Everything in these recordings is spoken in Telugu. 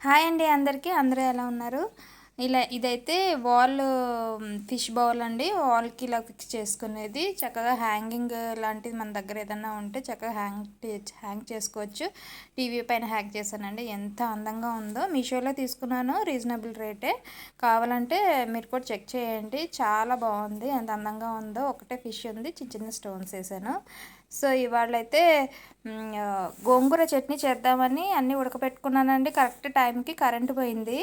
హాయ్ అండి అందరికీ. అందరూ ఎలా ఉన్నారు? ఇదైతే వాల్ ఫిష్ బౌల్ అండి. వాల్కి ఇలా ఫిక్స్ చేసుకునేది. చక్కగా హ్యాంగింగ్ లాంటిది మన దగ్గర ఏదన్నా ఉంటే చక్కగా హ్యాంగ్ చేసుకోవచ్చు. టీవీ పైన హ్యాంగ్ చేశానండి. ఎంత అందంగా ఉందో. మీషోలో తీసుకున్నాను, రీజనబుల్ రేటే. కావాలంటే మీరు కూడా చెక్ చేయండి. చాలా బాగుంది. ఎంత అందంగా ఉందో. ఒకటే ఫిష్ ఉంది, చిన్న చిన్న స్టోన్స్ వేసాను. సో ఇవాళైతే గోంగూర చట్నీ చేద్దామని అన్నీ ఉడకపెట్టుకున్నానండి. కరెక్ట్ టైంకి కరెంటు పోయింది.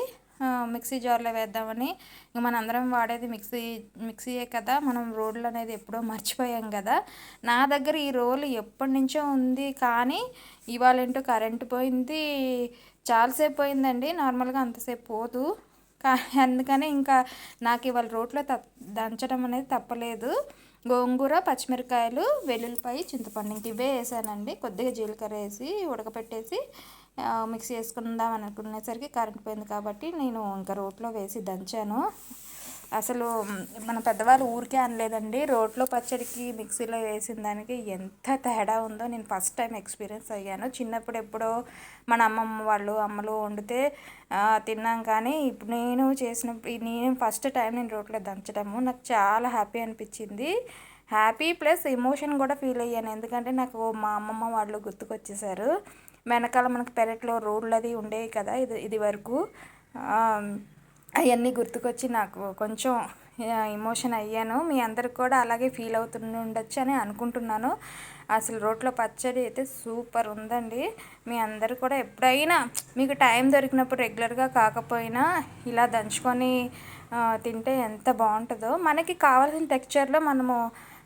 మిక్సీ జార్లో వేద్దామని. ఇంక మన అందరం వాడేది మిక్సీయే కదా. మనం రోళ్ళు అనేది ఎప్పుడో మర్చిపోయాం కదా. నా దగ్గర ఈ రోలు ఎప్పటి నుంచో ఉంది, కానీ ఇవాళ ఏంటో కరెంటు పోయింది. చాలాసేపు పోయిందండి. నార్మల్గా అంతసేపు పోదు. అందుకని ఇంకా నాకు ఇవాళ రోట్లో దంచడం అనేది తప్పలేదు. గోంగూర, పచ్చిమిరకాయలు, వెల్లుల్లిపాయ, చింతపండు ఇంక ఇవే వేసానండి. కొద్దిగా జీలకర్ర వేసి ఉడకపెట్టేసి మిక్సీ వేసుకుందాం అనుకునేసరికి కరెంట్ పోయింది కాబట్టి నేను ఇంకా రోట్లో వేసి దంచాను. అసలు మన పెద్దవాళ్ళు ఊరికే అనలేదండి. రోట్లో పచ్చడికి మిక్సీలో వేసిన దానికి ఎంత తేడా ఉందో నేను ఫస్ట్ టైం ఎక్స్పీరియన్స్ అయ్యాను. చిన్నప్పుడు ఎప్పుడో మన అమ్మమ్మ వాళ్ళు అమ్మలు వండితే తిన్నాం, కానీ ఇప్పుడు నేను ఫస్ట్ టైం నేను రోట్లో దంచడము నాకు చాలా హ్యాపీ అనిపించింది. హ్యాపీ ప్లస్ ఎమోషన్ కూడా ఫీల్ అయ్యాను. ఎందుకంటే నాకు మా అమ్మమ్మ వాళ్ళు గుర్తుకొచ్చేసారు. వెనకాల మనకు పెరట్లో రోడ్లు అది ఉండేవి కదా ఇది వరకు. అవన్నీ గుర్తుకొచ్చి నాకు కొంచెం ఎమోషన్ అయ్యాను. మీ అందరికి కూడా అలాగే ఫీల్ ఉండొచ్చు అని అనుకుంటున్నాను. అసలు రోట్లో పచ్చడి అయితే సూపర్ ఉందండి. మీ అందరు కూడా ఎప్పుడైనా మీకు టైం దొరికినప్పుడు రెగ్యులర్గా కాకపోయినా ఇలా దంచుకొని తింటే ఎంత బాగుంటుందో. మనకి కావాల్సిన టెక్స్చర్లో మనము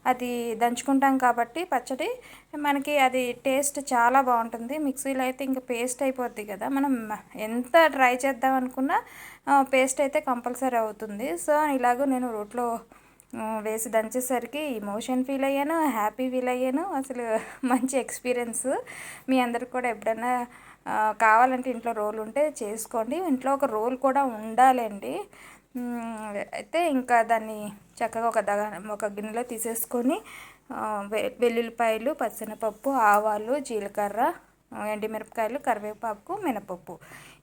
అది దంచుకుంటాం కాబట్టి పచ్చడి మనకి అది టేస్ట్ చాలా బాగుంటుంది. మిక్సీలో అయితే ఇంకా పేస్ట్ అయిపోద్ది కదా. మనం ఎంత ట్రై చేద్దాం అనుకున్నా పేస్ట్ అయితే కంపల్సరీ అవుతుంది. సో ఇలాగో నేను రోట్లో వేసి దంచేసరికి ఎమోషన్ ఫీల్ అయ్యాను, హ్యాపీ ఫీల్ అయ్యాను. అసలు మంచి ఎక్స్పీరియన్స్. మీ అందరికి కూడా ఎప్పుడైనా కావాలంటే ఇంట్లో రోల్ ఉంటే చేసుకోండి. ఇంట్లో ఒక రోల్ కూడా ఉండాలండి. అయితే ఇంకా దాన్ని చక్కగా ఒక గిన్నెలో తీసేసుకొని వెల్లుల్లిపాయలు, పచ్చెనపప్పు, ఆవాలు, జీలకర్ర, ఎండుమిరపకాయలు, కరివేపాకు, మినపప్పు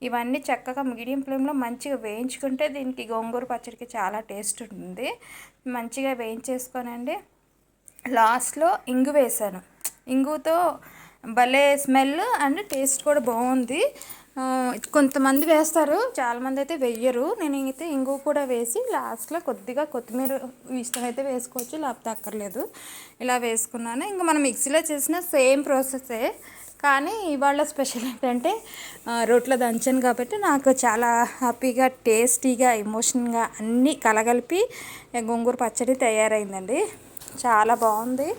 ఇవన్నీ చక్కగా మీడియం ఫ్లేమ్లో మంచిగా వేయించుకుంటే దీనికి గోంగూర పచ్చడికి చాలా టేస్ట్ ఉంటుంది. మంచిగా వేయించేసుకోనండి. లాస్ట్లో ఇంగు వేసాను. ఇంగుతో భలే స్మెల్ అండ్ టేస్ట్ కూడా బాగుంది. కొంతమంది వేస్తారు, చాలామంది అయితే వెయ్యరు. నేనైతే ఇంగు కూడా వేసి లాస్ట్లో కొద్దిగా కొత్తిమీర ఇష్టమైతే వేసుకోవచ్చు, లేకపోతే అక్కర్లేదు. ఇలా వేసుకున్నాను. ఇంకా మనం మిక్సీలో చేసిన సేమ్ ప్రాసెసే, కానీ ఇవాళ స్పెషల్ ఏంటంటే రోట్లో దంచాను కాబట్టి నాకు చాలా హ్యాపీగా, టేస్టీగా, ఎమోషన్గా అన్నీ కలగలిపి గోంగూర పచ్చడి తయారైందండి. చాలా బాగుంది.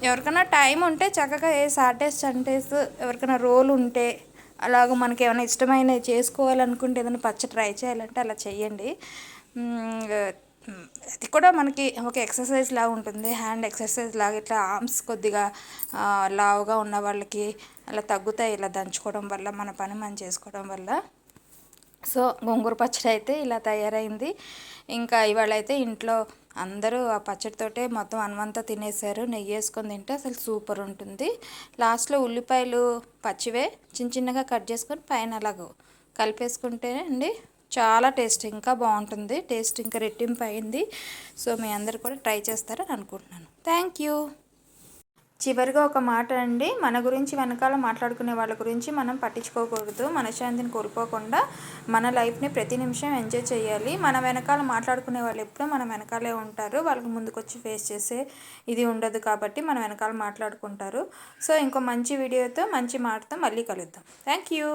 ఎవరికైనా టైం ఉంటే చక్కగా సాటర్డేస్ సండేస్ ఎవరికైనా రోల్ ఉంటే అలాగ మనకి ఏమైనా ఇష్టమైనవి చేసుకోవాలనుకుంటే ఏదైనా పచ్చడి ట్రై చేయాలంటే అలా చేయండి. అది కూడా మనకి ఒక ఎక్సర్సైజ్ లాగా ఉంటుంది. హ్యాండ్ ఎక్సర్సైజ్ లాగా ఇట్లా ఆర్మ్స్ కొద్దిగా లావుగా ఉన్న వాళ్ళకి అలా తగ్గుతాయి ఇలా దంచుకోవడం వల్ల, మన పని మనం చేసుకోవడం వల్ల. సో గోంగూర పచ్చడి అయితే ఇలా తయారైంది. ఇంకా ఇవాళ అయితే ఇంట్లో అందరూ ఆ పచ్చడితోటే మొత్తం అన్నంతా తినేసారు. నెయ్యి వేసుకొని తింటే అసలు సూపర్ ఉంటుంది. లాస్ట్లో ఉల్లిపాయలు పచ్చివే చిన్న చిన్నగా కట్ చేసుకొని పైన అలాగ కలిపేసుకుంటే అండి చాలా టేస్ట్ ఇంకా బాగుంటుంది. టేస్ట్ ఇంకా రెట్టింపు అయింది. సో మీ అందరు కూడా ట్రై చేస్తారని అనుకుంటున్నాను. Thank you. చివరిగా ఒక మాట అండి, మన గురించి వెనకాల మాట్లాడుకునే వాళ్ళ గురించి మనం పట్టించుకోకూడదు. మనశ్శాంతిని కోల్పోకుండా మన లైఫ్ని ప్రతి నిమిషం ఎంజాయ్ చేయాలి. మన వెనకాల మాట్లాడుకునే వాళ్ళు ఎప్పుడూ మన వెనకాలే ఉంటారు. వాళ్ళకి ముందుకొచ్చి ఫేస్ చేసే ఇది ఉండదు కాబట్టి మన వెనకాల మాట్లాడుకుంటారు. సో ఇంకో మంచి వీడియోతో మంచి మాటతో మళ్ళీ కలుద్దాం. Thank you.